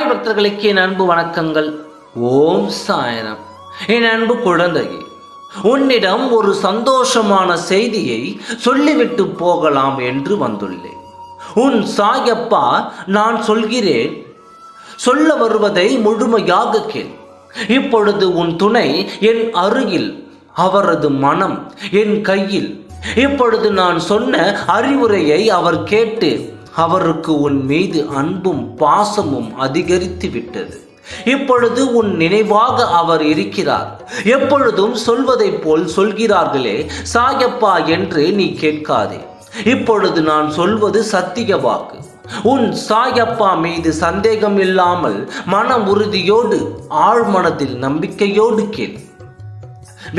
சாய் பக்தர்களுக்கு என் அன்பு வணக்கங்கள். ஓம் சாய்ராம். என் அன்பு குழந்தையே, உன்னிடம் ஒரு சந்தோஷமான செய்தியை சொல்லிவிட்டு போகலாம் என்று வந்துள்ளேன். உன் சாயப்பா நான் சொல்கிறேன், சொல்ல வருவதை முழுமையாக கேள். இப்பொழுது உன் துணை என் அருகில், அவரது மனம் என் கையில். இப்பொழுது நான் சொன்ன அறிவுரையை அவர் கேட்டு அவருக்கு உன் மீது அன்பும் பாசமும் அதிகரித்து விட்டது. இப்பொழுது உன் நினைவாக அவர் இருக்கிறார். எப்பொழுதும் சொல்வதைப் போல் சொல்கிறார்களே சாயப்பா என்று நீ கேட்காதே. இப்பொழுது நான் சொல்வது சத்திய வாக்கு. உன் சாயப்பா மீது சந்தேகம் இல்லாமல் மன உறுதியோடு ஆழ்மனதில் நம்பிக்கையோடு கேள்.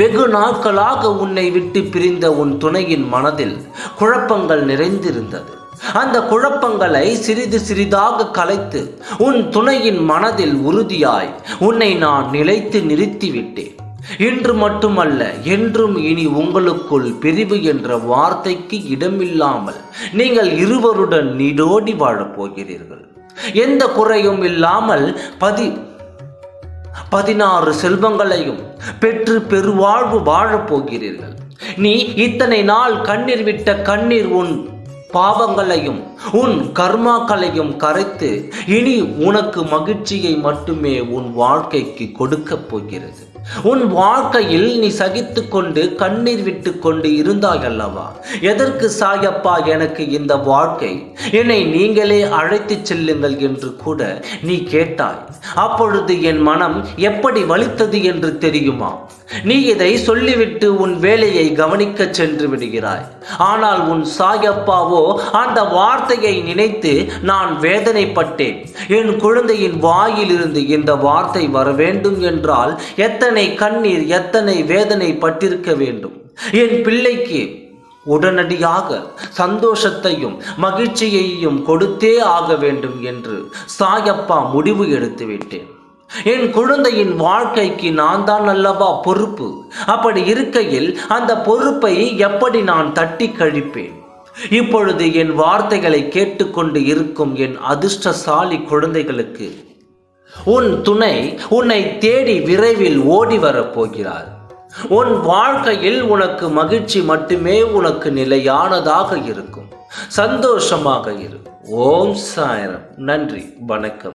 வெகு நாட்களாக உன்னை விட்டு பிரிந்த உன் துணையின் மனதில் குழப்பங்கள் நிறைந்திருந்தது. அந்த குழப்பங்களை சிறிது சிறிதாக கலைத்து உன் துணையின் மனதில் உறுதியாய் உன்னை நான் நிலைத்து நிறுத்திவிட்டேன். இன்று மட்டுமல்ல, என்றும் இனி உங்களுக்குள் பிரிவு என்ற வார்த்தைக்கு இடமில்லாமல் நீங்கள் இருவருடன் நீடோடி வாழப் போகிறீர்கள். எந்த குறையும் இல்லாமல் 16 செல்வங்களையும் பெற்று பெருவாழ்வு வாழப் போகிறீர்கள். நீ இத்தனை நாள் கண்ணீர் விட்ட கண்ணீர் உன் பாவங்களையும் உன் கர்மாக்களையும் கரைத்து இனி உனக்கு மகிழ்ச்சியை மட்டுமே உன் வாழ்க்கைக்கு கொடுக்கப் போகிறது. உன் வாழ்க்கையில் நீ சகித்து கொண்டு கண்ணீர் விட்டு கொண்டு இருந்தாய் அல்லவா? எதற்கு சாயப்பா எனக்கு இந்த வாழ்க்கை, என்னை நீங்களே அழைத்து செல்லுங்கள் என்று கூட நீ கேட்டாய். அப்பொழுது என் மனம் எப்படி வலித்தது என்று தெரியுமா? நீ இதை சொல்லிவிட்டு உன் வேலையை கவனிக்க சென்று விடுகிறாய். ஆனால் உன் சாயப்பாவோ அந்த வார்த்தையை நினைத்து நான் வேதனைப்பட்டேன். என் குழந்தையின் வாயிலிருந்து இந்த வார்த்தை வர வேண்டும் என்றால் எத்தனை கண்ணீர், எத்தனை வேதனை பட்டிருக்க வேண்டும். என் பிள்ளைக்கு உடனடியாக சந்தோஷத்தையும் மகிழ்ச்சியையும் கொடுத்தே ஆக வேண்டும் என்று சாயப்பா முடிவு எடுத்து விட்டேன். என் குழந்தையின் வாழ்க்கைக்கு நான் தான் அல்லவா பொறுப்பு. அப்படி இருக்கையில் அந்த பொறுப்பை எப்படி நான் தட்டி கழிப்பேன்? இப்பொழுது என் வார்த்தைகளை கேட்டுக்கொண்டு இருக்கும் என் அதிர்ஷ்டசாலி குழந்தைகளுக்கு உன் துணை உன்னை தேடி விரைவில் ஓடி வரப் போகிறார். உன் வாழ்க்கையில் உனக்கு மகிழ்ச்சி மட்டுமே உனக்கு நிலையானதாக இருக்கும். சந்தோஷமாக இரு. ஓம் சாய்ராம். நன்றி, வணக்கம்.